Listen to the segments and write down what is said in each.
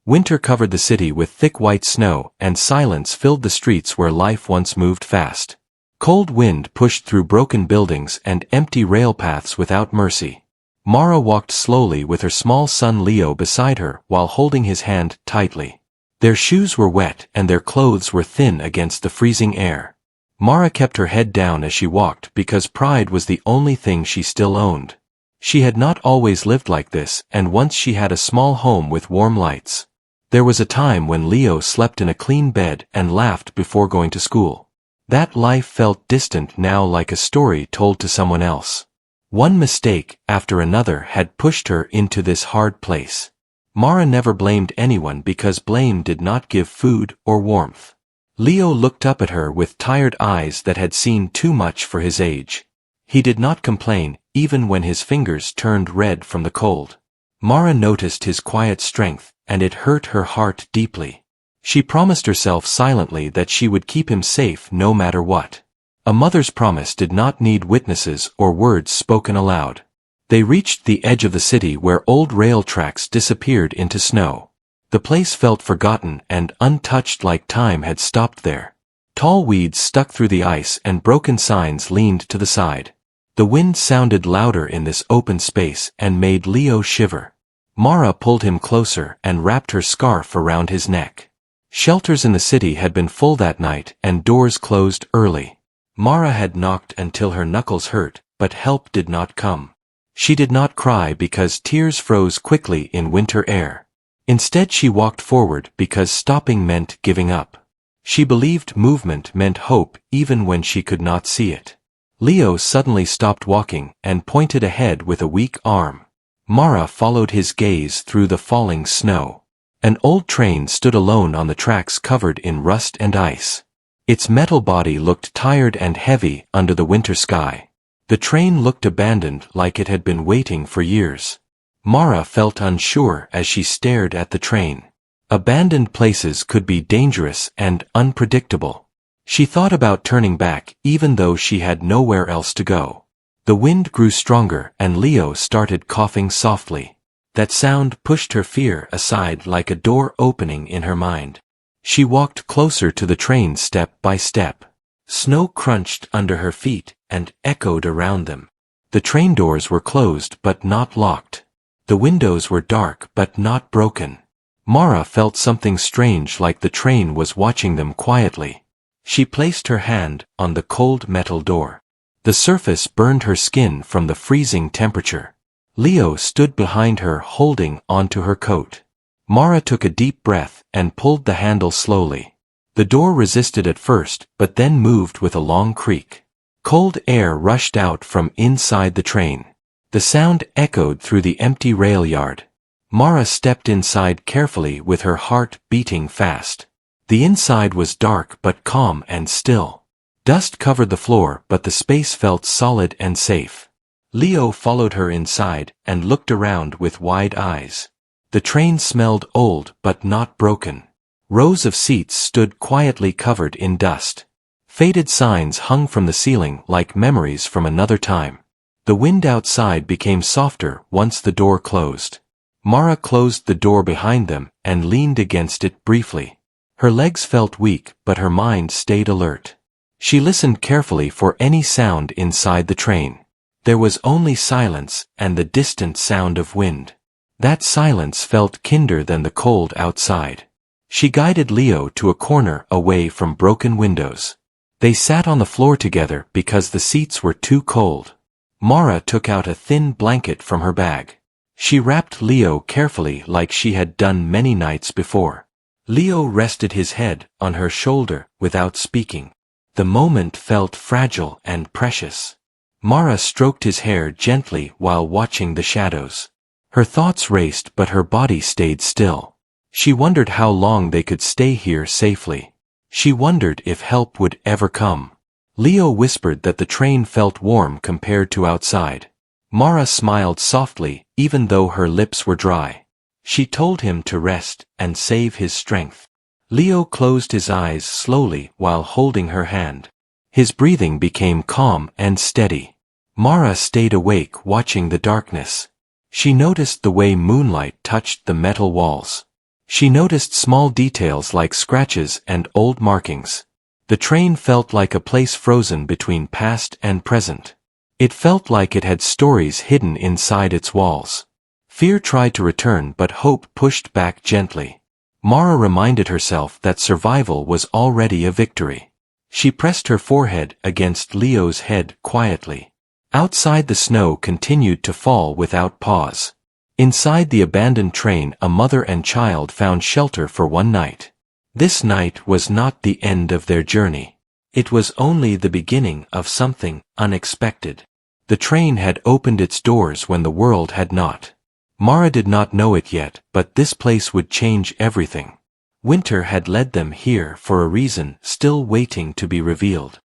Winter covered the city with thick white snow, and silence filled the streets where life once moved fast. Cold wind pushed through broken buildings and empty rail paths without mercy. Mara walked slowly with her small son Leo beside her while holding his hand tightly. Their shoes were wet and their clothes were thin against the freezing air. Mara kept her head down as she walked because pride was the only thing she still owned. She had not always lived like this, and once she had a small home with warm lights. There was a time when Leo slept in a clean bed and laughed before going to school. That life felt distant now, like a story told to someone else. One mistake after another had pushed her into this hard place. Mara never blamed anyone because blame did not give food or warmth. Leo looked up at her with tired eyes that had seen too much for his age. He did not complain, even when his fingers turned red from the cold. Mara noticed his quiet strength, and it hurt her heart deeply. She promised herself silently that she would keep him safe no matter what. A mother's promise did not need witnesses or words spoken aloud. They reached the edge of the city where old rail tracks disappeared into snow. The place felt forgotten and untouched, like time had stopped there. Tall weeds stuck through the ice and broken signs leaned to the side. The wind sounded louder in this open space and made Leo shiver. Mara pulled him closer and wrapped her scarf around his neck. Shelters in the city had been full that night and doors closed early. Mara had knocked until her knuckles hurt, but help did not come. She did not cry because tears froze quickly in winter air. Instead she walked forward because stopping meant giving up. She believed movement meant hope even when she could not see it. Leo suddenly stopped walking and pointed ahead with a weak arm. Mara followed his gaze through the falling snow. An old train stood alone on the tracks covered in rust and ice. Its metal body looked tired and heavy under the winter sky. The train looked abandoned, like it had been waiting for years. Mara felt unsure as she stared at the train. Abandoned places could be dangerous and unpredictable. She thought about turning back even though she had nowhere else to go. The wind grew stronger and Leo started coughing softly. That sound pushed her fear aside like a door opening in her mind. She walked closer to the train step by step. Snow crunched under her feet and echoed around them. The train doors were closed but not locked. The windows were dark but not broken. Mara felt something strange, like the train was watching them quietly. She placed her hand on the cold metal door. The surface burned her skin from the freezing temperature. Leo stood behind her holding onto her coat. Mara took a deep breath and pulled the handle slowly. The door resisted at first, but then moved with a long creak. Cold air rushed out from inside the train. The sound echoed through the empty rail yard. Mara stepped inside carefully with her heart beating fast. The inside was dark but calm and still. Dust covered the floor, but the space felt solid and safe. Leo followed her inside and looked around with wide eyes. The train smelled old but not broken. Rows of seats stood quietly covered in dust. Faded signs hung from the ceiling like memories from another time. The wind outside became softer once the door closed. Mara closed the door behind them and leaned against it briefly. Her legs felt weak, but her mind stayed alert. She listened carefully for any sound inside the train. There was only silence and the distant sound of wind. That silence felt kinder than the cold outside. She guided Leo to a corner away from broken windows. They sat on the floor together because the seats were too cold. Mara took out a thin blanket from her bag. She wrapped Leo carefully like she had done many nights before. Leo rested his head on her shoulder without speaking. The moment felt fragile and precious. Mara stroked his hair gently while watching the shadows. Her thoughts raced but her body stayed still. She wondered how long they could stay here safely. She wondered if help would ever come. Leo whispered that the train felt warm compared to outside. Mara smiled softly, even though her lips were dry. She told him to rest and save his strength. Leo closed his eyes slowly while holding her hand. His breathing became calm and steady. Mara stayed awake watching the darkness. She noticed the way moonlight touched the metal walls. She noticed small details like scratches and old markings. The train felt like a place frozen between past and present. It felt like it had stories hidden inside its walls. Fear tried to return, but hope pushed back gently. Mara reminded herself that survival was already a victory. She pressed her forehead against Leo's head quietly. Outside, the snow continued to fall without pause. Inside the abandoned train, a mother and child found shelter for one night. This night was not the end of their journey. It was only the beginning of something unexpected. The train had opened its doors when the world had not. Mara did not know it yet, but this place would change everything. Winter had led them here for a reason still waiting to be revealed.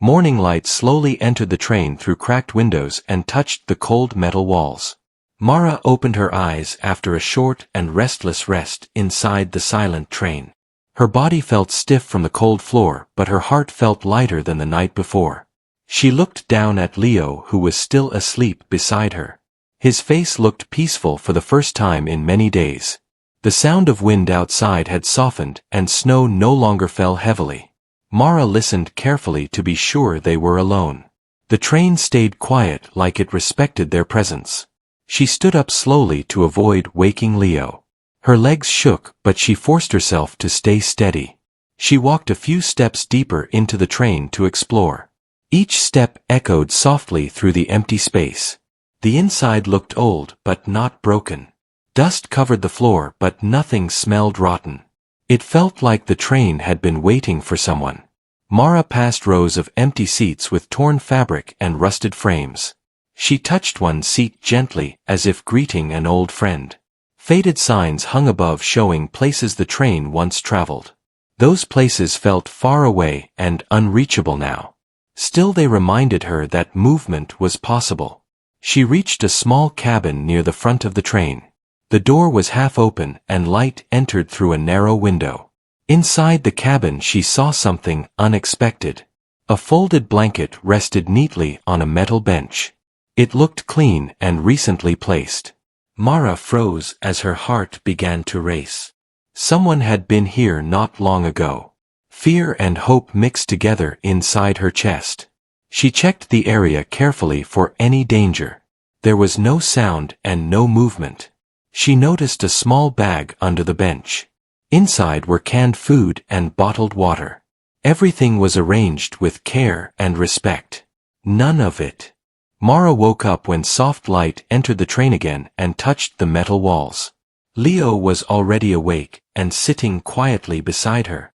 Morning light slowly entered the train through cracked windows and touched the cold metal walls. Mara opened her eyes after a short and restless rest inside the silent train. Her body felt stiff from the cold floor, but her heart felt lighter than the night before. She looked down at Leo, who was still asleep beside her. His face looked peaceful for the first time in many days. The sound of wind outside had softened, and snow no longer fell heavily. Mara listened carefully to be sure they were alone. The train stayed quiet, like it respected their presence. She stood up slowly to avoid waking Leo. Her legs shook, but she forced herself to stay steady. She walked a few steps deeper into the train to explore. Each step echoed softly through the empty space. The inside looked old, but not broken. Dust covered the floor, but nothing smelled rotten. It felt like the train had been waiting for someone. Mara passed rows of empty seats with torn fabric and rusted frames. She touched one seat gently, as if greeting an old friend. Faded signs hung above, showing places the train once traveled. Those places felt far away and unreachable now. Still, they reminded her that movement was possible. She reached a small cabin near the front of the train. The door was half open, and light entered through a narrow window. Inside the cabin, she saw something unexpected. A folded blanket rested neatly on a metal bench. It looked clean and recently placed. Mara froze as her heart began to race. Someone had been here not long ago. Fear and hope mixed together inside her chest. She checked the area carefully for any danger. There was no sound and no movement. She noticed a small bag under the bench. Inside were canned food and bottled water. Everything was arranged with care and respect. None of it. Mara woke up when soft light entered the train again and touched the metal walls. Leo was already awake and sitting quietly beside her.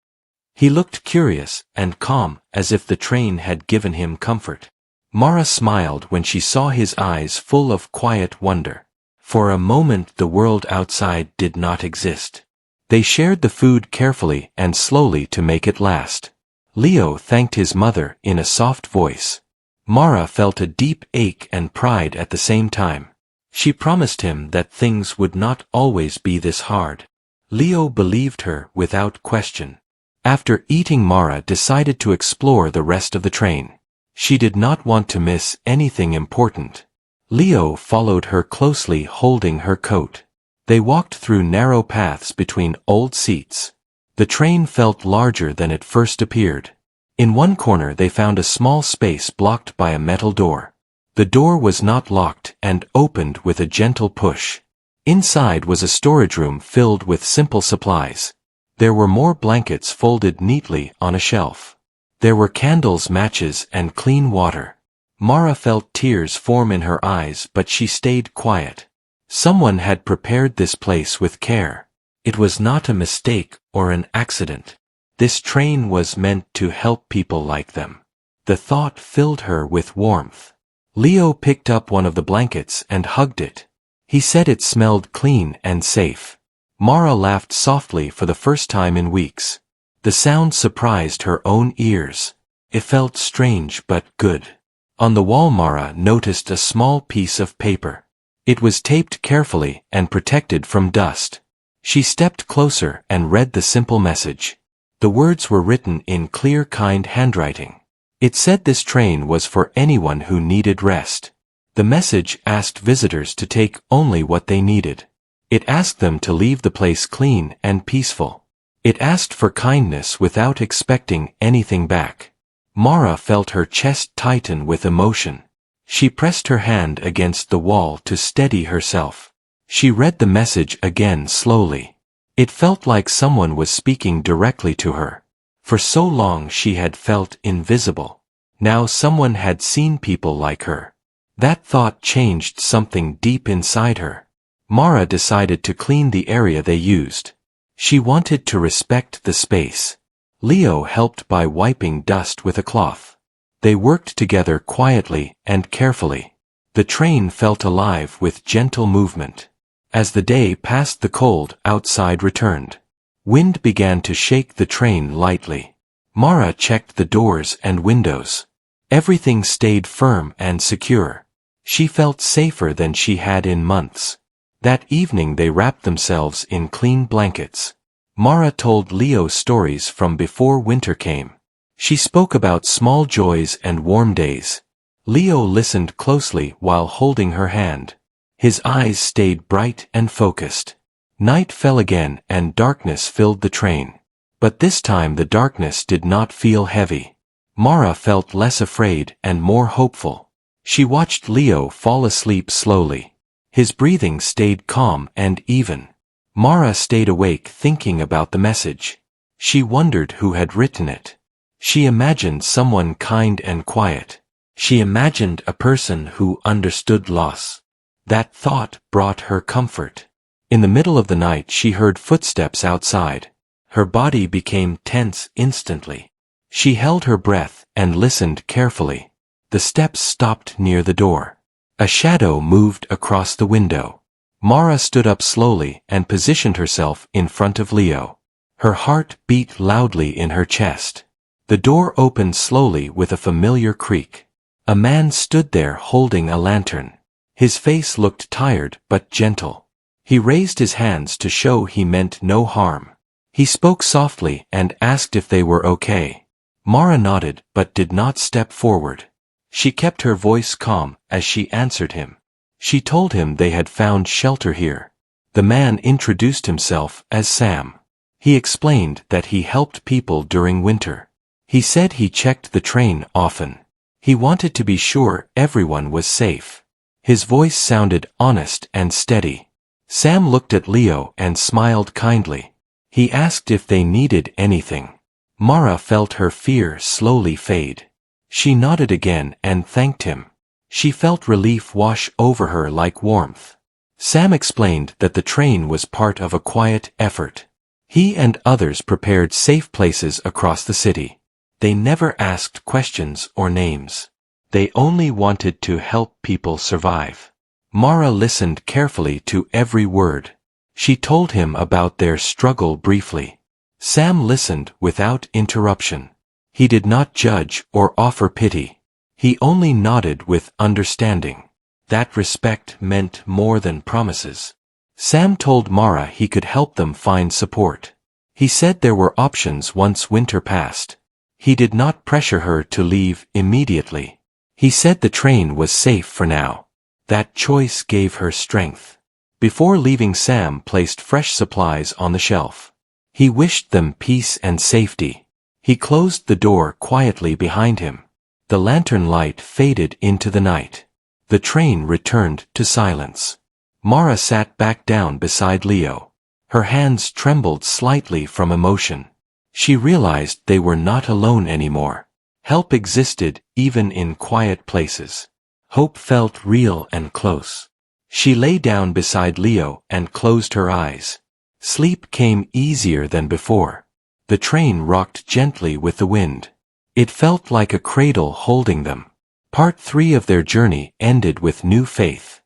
He looked curious and calm, as if the train had given him comfort. Mara smiled when she saw his eyes full of quiet wonder. For a moment the world outside did not exist. They shared the food carefully and slowly to make it last. Leo thanked his mother in a soft voice. Mara felt a deep ache and pride at the same time. She promised him that things would not always be this hard. Leo believed her without question. After eating, Mara decided to explore the rest of the train. She did not want to miss anything important. Leo followed her closely, holding her coat. They walked through narrow paths between old seats. The train felt larger than it first appeared. In one corner they found a small space blocked by a metal door. The door was not locked and opened with a gentle push. Inside was a storage room filled with simple supplies. There were more blankets folded neatly on a shelf. There were candles, matches, and clean water. Mara felt tears form in her eyes, but she stayed quiet. Someone had prepared this place with care. It was not a mistake or an accident. This train was meant to help people like them. The thought filled her with warmth. Leo picked up one of the blankets and hugged it. He said it smelled clean and safe. Mara laughed softly for the first time in weeks. The sound surprised her own ears. It felt strange but good. On the wall, Mara noticed a small piece of paper. It was taped carefully and protected from dust. She stepped closer and read the simple message. The words were written in clear, kind handwriting. It said this train was for anyone who needed rest. The message asked visitors to take only what they needed. It asked them to leave the place clean and peaceful. It asked for kindness without expecting anything back. Mara felt her chest tighten with emotion. She pressed her hand against the wall to steady herself. She read the message again slowly. It felt like someone was speaking directly to her. For so long she had felt invisible. Now someone had seen people like her. That thought changed something deep inside her. Mara decided to clean the area they used. She wanted to respect the space. Leo helped by wiping dust with a cloth. They worked together quietly and carefully. The train felt alive with gentle movement. As the day passed, the cold outside returned. Wind began to shake the train lightly. Mara checked the doors and windows. Everything stayed firm and secure. She felt safer than she had in months. That evening they wrapped themselves in clean blankets. Mara told Leo stories from before winter came. She spoke about small joys and warm days. Leo listened closely while holding her hand. His eyes stayed bright and focused. Night fell again and darkness filled the train. But this time the darkness did not feel heavy. Mara felt less afraid and more hopeful. She watched Leo fall asleep slowly. His breathing stayed calm and even. Mara stayed awake thinking about the message. She wondered who had written it. She imagined someone kind and quiet. She imagined a person who understood loss. That thought brought her comfort. In the middle of the night she heard footsteps outside. Her body became tense instantly. She held her breath and listened carefully. The steps stopped near the door. A shadow moved across the window. Mara stood up slowly and positioned herself in front of Leo. Her heart beat loudly in her chest. The door opened slowly with a familiar creak. A man stood there holding a lantern. His face looked tired but gentle. He raised his hands to show he meant no harm. He spoke softly and asked if they were okay. Mara nodded but did not step forward. She kept her voice calm as she answered him. She told him they had found shelter here. The man introduced himself as Sam. He explained that he helped people during winter. He said he checked the train often. He wanted to be sure everyone was safe. His voice sounded honest and steady. Sam looked at Leo and smiled kindly. He asked if they needed anything. Mara felt her fear slowly fade. She nodded again and thanked him. She felt relief wash over her like warmth. Sam explained that the train was part of a quiet effort. He and others prepared safe places across the city. They never asked questions or names. They only wanted to help people survive. Mara listened carefully to every word. She told him about their struggle briefly. Sam listened without interruption. He did not judge or offer pity. He only nodded with understanding. That respect meant more than promises. Sam told Mara he could help them find support. He said there were options once winter passed. He did not pressure her to leave immediately. He said the train was safe for now. That choice gave her strength. Before leaving, Sam placed fresh supplies on the shelf. He wished them peace and safety. He closed the door quietly behind him. The lantern light faded into the night. The train returned to silence. Mara sat back down beside Leo. Her hands trembled slightly from emotion. She realized they were not alone anymore. Help existed even in quiet places. Hope felt real and close. She lay down beside Leo and closed her eyes. Sleep came easier than before. The train rocked gently with the wind. It felt like a cradle holding them. Part 3 of their journey ended with new faith.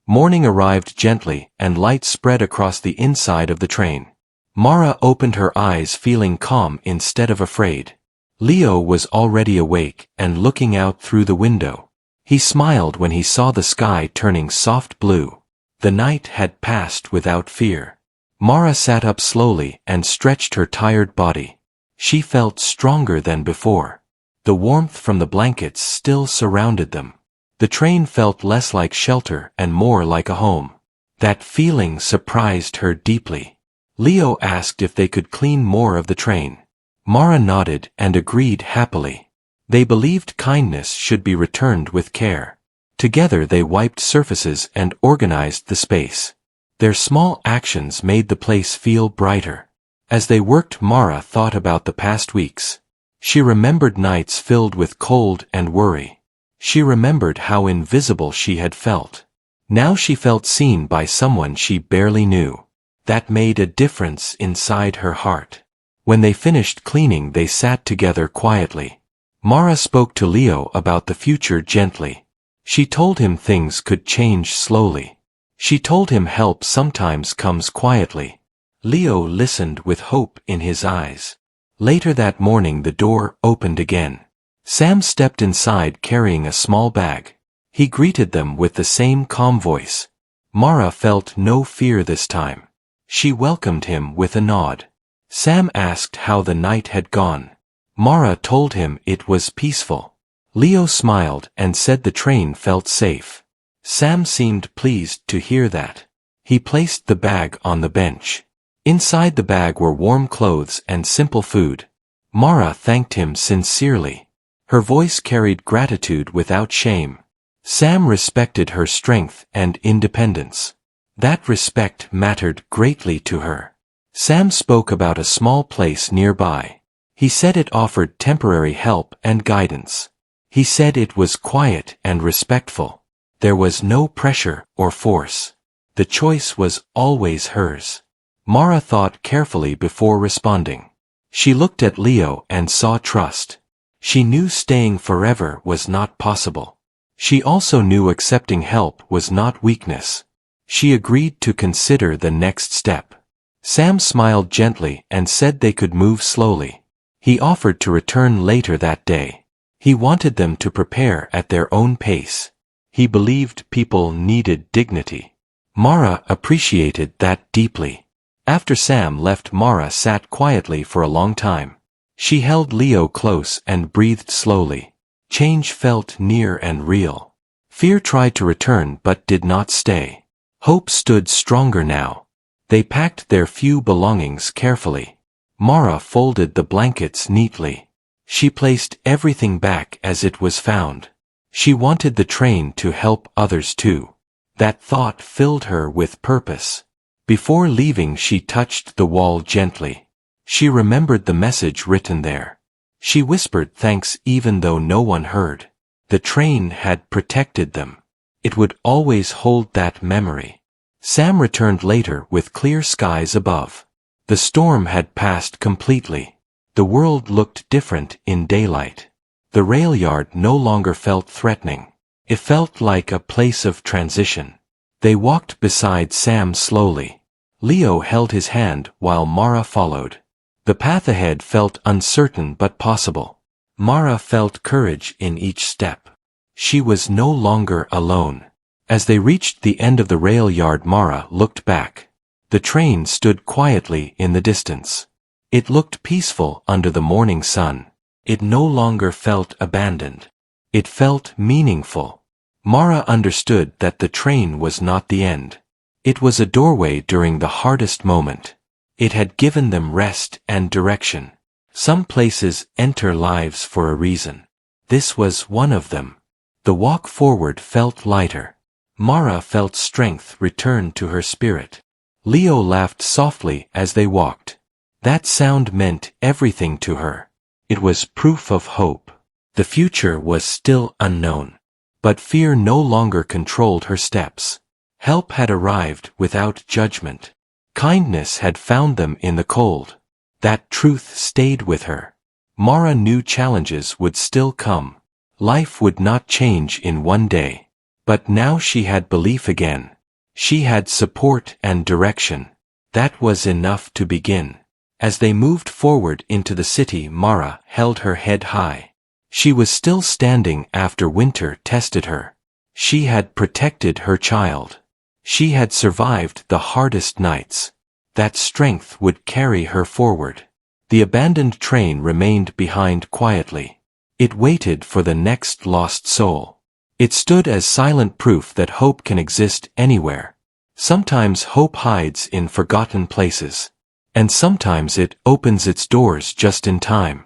Morning arrived gently and light spread across the inside of the train. Mara opened her eyes feeling calm instead of afraid. Leo was already awake and looking out through the window. He smiled when he saw the sky turning soft blue. The night had passed without fear. Mara sat up slowly and stretched her tired body. She felt stronger than before. The warmth from the blankets still surrounded them. The train felt less like shelter and more like a home. That feeling surprised her deeply. Leo asked if they could clean more of the train. Mara nodded and agreed happily. They believed kindness should be returned with care. Together they wiped surfaces and organized the space. Their small actions made the place feel brighter. As they worked, Mara thought about the past weeks. She remembered nights filled with cold and worry. She remembered how invisible she had felt. Now she felt seen by someone she barely knew. That made a difference inside her heart. When they finished cleaning, they sat together quietly. Mara spoke to Leo about the future gently. She told him things could change slowly. She told him help sometimes comes quietly. Leo listened with hope in his eyes. Later that morning the door opened again. Sam stepped inside carrying a small bag. He greeted them with the same calm voice. Mara felt no fear this time. She welcomed him with a nod. Sam asked how the night had gone. Mara told him it was peaceful. Leo smiled and said the train felt safe. Sam seemed pleased to hear that. He placed the bag on the bench. Inside the bag were warm clothes and simple food. Mara thanked him sincerely. Her voice carried gratitude without shame. Sam respected her strength and independence. That respect mattered greatly to her. Sam spoke about a small place nearby. He said it offered temporary help and guidance. He said it was quiet and respectful. There was no pressure or force. The choice was always hers. Mara thought carefully before responding. She looked at Leo and saw trust. She knew staying forever was not possible. She also knew accepting help was not weakness. She agreed to consider the next step. Sam smiled gently and said they could move slowly. He offered to return later that day. He wanted them to prepare at their own pace. He believed people needed dignity. Mara appreciated that deeply. After Sam left, Mara sat quietly for a long time. She held Leo close and breathed slowly. Change felt near and real. Fear tried to return but did not stay. Hope stood stronger now. They packed their few belongings carefully. Mara folded the blankets neatly. She placed everything back as it was found. She wanted the train to help others too. That thought filled her with purpose. Before leaving, she touched the wall gently. She remembered the message written there. She whispered thanks even though no one heard. The train had protected them. It would always hold that memory. Sam returned later with clear skies above. The storm had passed completely. The world looked different in daylight. The rail yard no longer felt threatening. It felt like a place of transition. They walked beside Sam slowly. Leo held his hand while Mara followed. The path ahead felt uncertain but possible. Mara felt courage in each step. She was no longer alone. As they reached the end of the rail yard, Mara looked back. The train stood quietly in the distance. It looked peaceful under the morning sun. It no longer felt abandoned. It felt meaningful. Mara understood that the train was not the end. It was a doorway during the hardest moment. It had given them rest and direction. Some places enter lives for a reason. This was one of them. The walk forward felt lighter. Mara felt strength return to her spirit. Leo laughed softly as they walked. That sound meant everything to her. It was proof of hope. The future was still unknown. But fear no longer controlled her steps. Help had arrived without judgment. Kindness had found them in the cold. That truth stayed with her. Mara knew challenges would still come. Life would not change in one day. But now she had belief again. She had support and direction. That was enough to begin. As they moved forward into the city, Mara held her head high. She was still standing after winter tested her. She had protected her child. She had survived the hardest nights. That strength would carry her forward. The abandoned train remained behind quietly. It waited for the next lost soul. It stood as silent proof that hope can exist anywhere. Sometimes hope hides in forgotten places. And sometimes it opens its doors just in time.